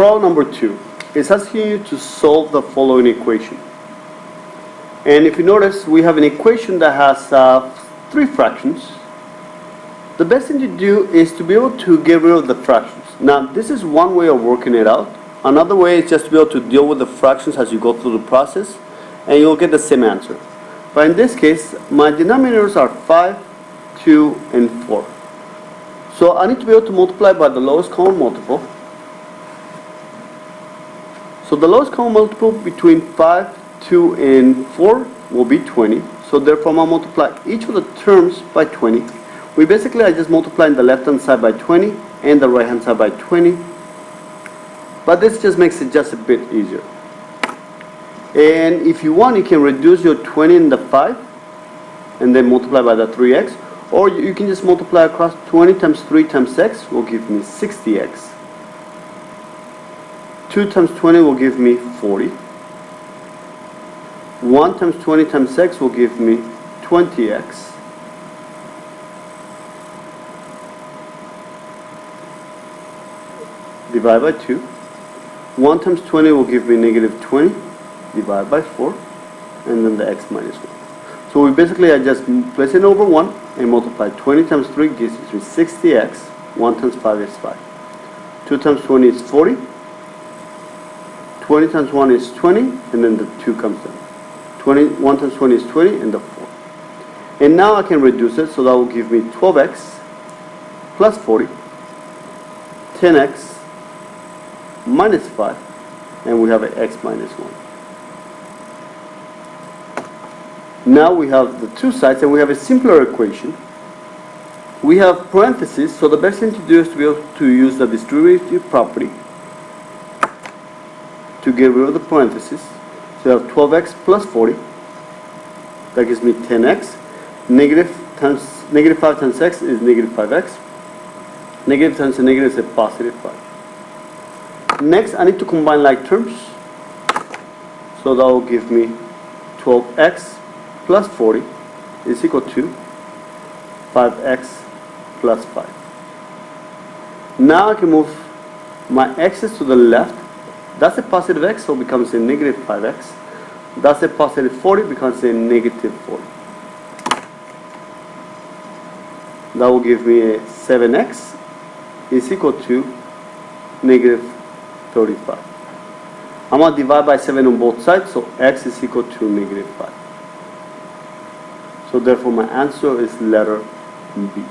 problem number 2 is asking you to solve the following equation. And if you notice, we have an equation that has 3 fractions. The best thing to do is to be able to get rid of the fractions. Now, this is one way of working it out. Another way is just to be able to deal with the fractions as you go through the process, and you'll get the same answer. But in this case, my denominators are 5, 2, and 4. So I need to be able to multiply by the lowest common multiple. So the lowest common multiple between 5, 2, and 4 will be 20. So therefore, I'm going to multiply each of the terms by 20. I just multiply the left-hand side by 20 and the right-hand side by 20. But this just makes it just a bit easier. And if you want, you can reduce your 20 and the 5 and then multiply by the 3x. Or you can just multiply across 20 times 3 times x will give me 60x. 2 times 20 will give me 40. 1 times 20 times x will give me 20x. Divide by 2. 1 times 20 will give me negative 20. Divide by 4. And then the x minus 1. So I just place it over 1 and multiply 20 times 3 gives me 60x. 1 times 5 is 5. 2 times 20 is 40. 20 times 1 is 20, and then the 2 comes down. 1 times 20 is 20, and the 4. And now I can reduce it, so that will give me 12x plus 40, 10x minus 5, and we have an x minus 1. Now we have the two sides, and we have a simpler equation. We have parentheses, so the best thing to do is to be able to use the distributive property to get rid of the parentheses. So you have 12x plus 40. That gives me 10x. Negative 5 times x is negative 5x. Negative times a negative is a positive 5. Next, I need to combine like terms. So that will give me 12x plus 40 is equal to 5x plus 5. Now I can move my x's to the left. That's a positive x, so it becomes a negative 5x. That's a positive 40, becomes a negative 40. That will give me a 7x is equal to negative 35. I'm going to divide by 7 on both sides, so x is equal to negative 5. So therefore my answer is letter B.